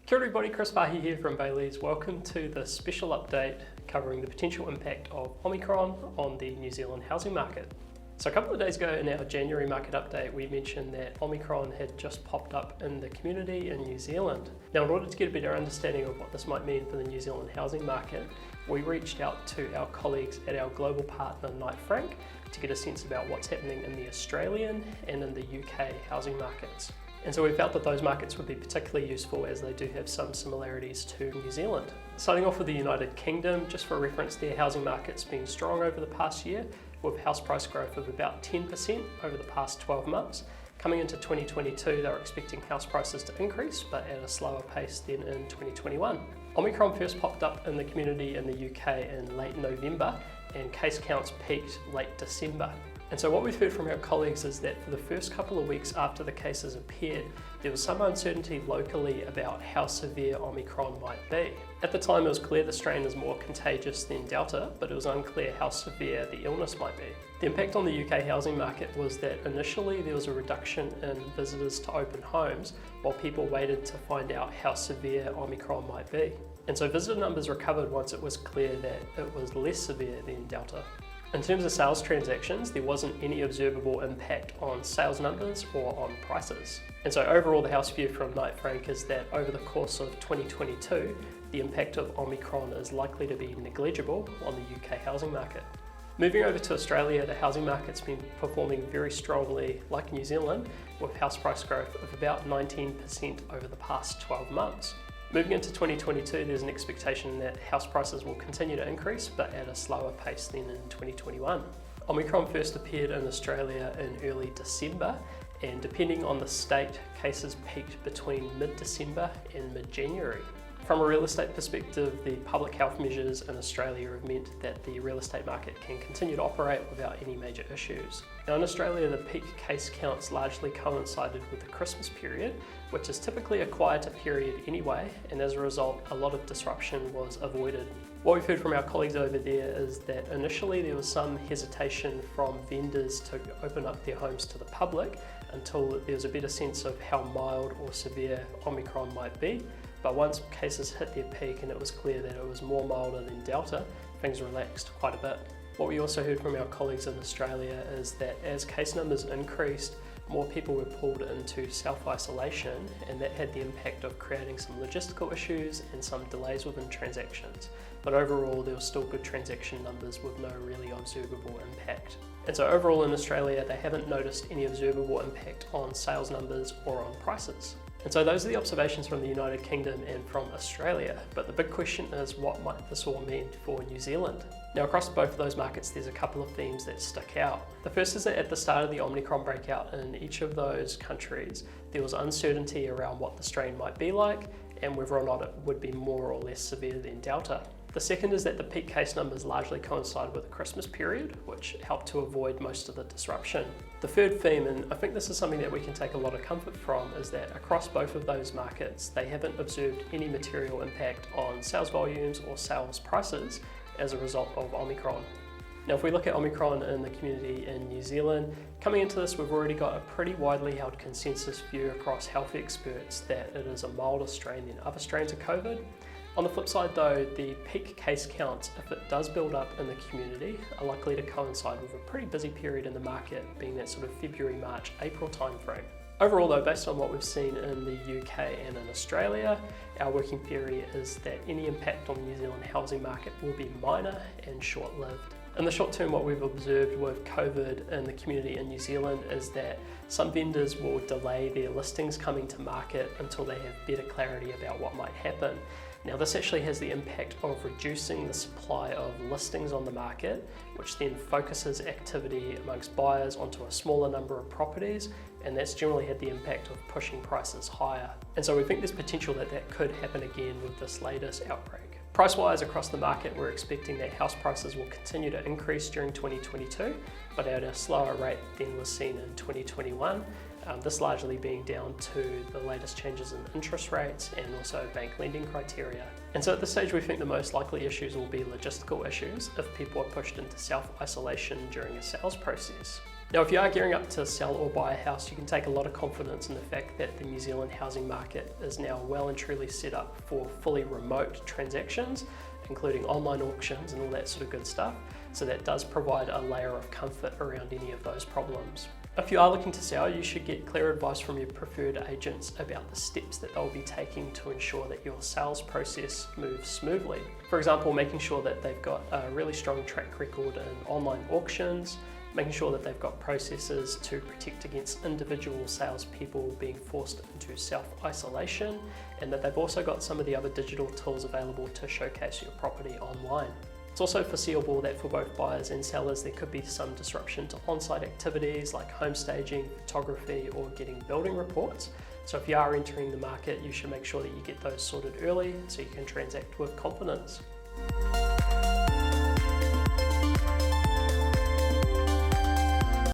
Kia ora everybody, Chris Farhi here from Bayleys. Welcome to the special update covering the potential impact of Omicron on the New Zealand housing market. So a couple of days ago in our January market update, we mentioned that Omicron had just popped up in the community in New Zealand. Now, in order to get a better understanding of what this might mean for the New Zealand housing market, we reached out to our colleagues at our global partner, Knight Frank, to get a sense about what's happening in the Australian and in the UK housing markets. And so we felt that those markets would be particularly useful as they do have some similarities to New Zealand. Starting off with the United Kingdom, just for reference, their housing market's been strong over the past year, with house price growth of about 10% over the past 12 months. Coming into 2022, they're expecting house prices to increase, but at a slower pace than in 2021. Omicron first popped up in the community in the UK in late November, and case counts peaked late December. And so what we've heard from our colleagues is that for the first couple of weeks after the cases appeared, there was some uncertainty locally about how severe Omicron might be. At the time, it was clear the strain is more contagious than Delta, but it was unclear how severe the illness might be. The impact on the UK housing market was that initially there was a reduction in visitors to open homes while people waited to find out how severe Omicron might be. And so visitor numbers recovered once it was clear that it was less severe than Delta. In terms of sales transactions, there wasn't any observable impact on sales numbers or on prices. And so overall, the house view from Knight Frank is that over the course of 2022, the impact of Omicron is likely to be negligible on the UK housing market. Moving over to Australia, the housing market's been performing very strongly like New Zealand, with house price growth of about 19% over the past 12 months. Moving into 2022, there's an expectation that house prices will continue to increase, but at a slower pace than in 2021. Omicron first appeared in Australia in early December, and depending on the state, cases peaked between mid-December and mid-January. From a real estate perspective, the public health measures in Australia have meant that the real estate market can continue to operate without any major issues. Now in Australia, the peak case counts largely coincided with the Christmas period, which is typically a quieter period anyway, and as a result, a lot of disruption was avoided. What we've heard from our colleagues over there is that initially there was some hesitation from vendors to open up their homes to the public until there was a better sense of how mild or severe Omicron might be. But once cases hit their peak and it was clear that it was more milder than Delta, things relaxed quite a bit. What we also heard from our colleagues in Australia is that as case numbers increased, more people were pulled into self-isolation, and that had the impact of creating some logistical issues and some delays within transactions. But overall, there were still good transaction numbers with no really observable impact. And so overall in Australia, they haven't noticed any observable impact on sales numbers or on prices. And so those are the observations from the United Kingdom and from Australia. But the big question is, what might this all mean for New Zealand? Now across both of those markets, there's a couple of themes that stick out. The first is that at the start of the Omicron breakout in each of those countries, there was uncertainty around what the strain might be like and whether or not it would be more or less severe than Delta. The second is that the peak case numbers largely coincide with the Christmas period, which helped to avoid most of the disruption. The third theme, and I think this is something that we can take a lot of comfort from, is that across both of those markets, they haven't observed any material impact on sales volumes or sales prices as a result of Omicron. Now, if we look at Omicron in the community in New Zealand, coming into this, we've already got a pretty widely held consensus view across health experts that it is a milder strain than other strains of COVID. On the flip side though, the peak case counts, if it does build up in the community, are likely to coincide with a pretty busy period in the market, being that sort of February, March, April timeframe. Overall though, based on what we've seen in the UK and in Australia, our working theory is that any impact on the New Zealand housing market will be minor and short-lived. In the short term, what we've observed with COVID in the community in New Zealand is that some vendors will delay their listings coming to market until they have better clarity about what might happen. Now this actually has the impact of reducing the supply of listings on the market, which then focuses activity amongst buyers onto a smaller number of properties, and that's generally had the impact of pushing prices higher. And so we think there's potential that that could happen again with this latest outbreak. Price-wise across the market, we're expecting that house prices will continue to increase during 2022, but at a slower rate than was seen in 2021. This largely being down to the latest changes in interest rates and also bank lending criteria. And so at this stage, we think the most likely issues will be logistical issues if people are pushed into self-isolation during a sales process. Now, if you are gearing up to sell or buy a house, you can take a lot of confidence in the fact that the New Zealand housing market is now well and truly set up for fully remote transactions, including online auctions and all that sort of good stuff. So that does provide a layer of comfort around any of those problems. If you are looking to sell, you should get clear advice from your preferred agents about the steps that they'll be taking to ensure that your sales process moves smoothly. For example, making sure that they've got a really strong track record in online auctions, making sure that they've got processes to protect against individual salespeople being forced into self-isolation, and that they've also got some of the other digital tools available to showcase your property online. It's also foreseeable that for both buyers and sellers there could be some disruption to on-site activities like home staging, photography, or getting building reports. So if you are entering the market, you should make sure that you get those sorted early so you can transact with confidence.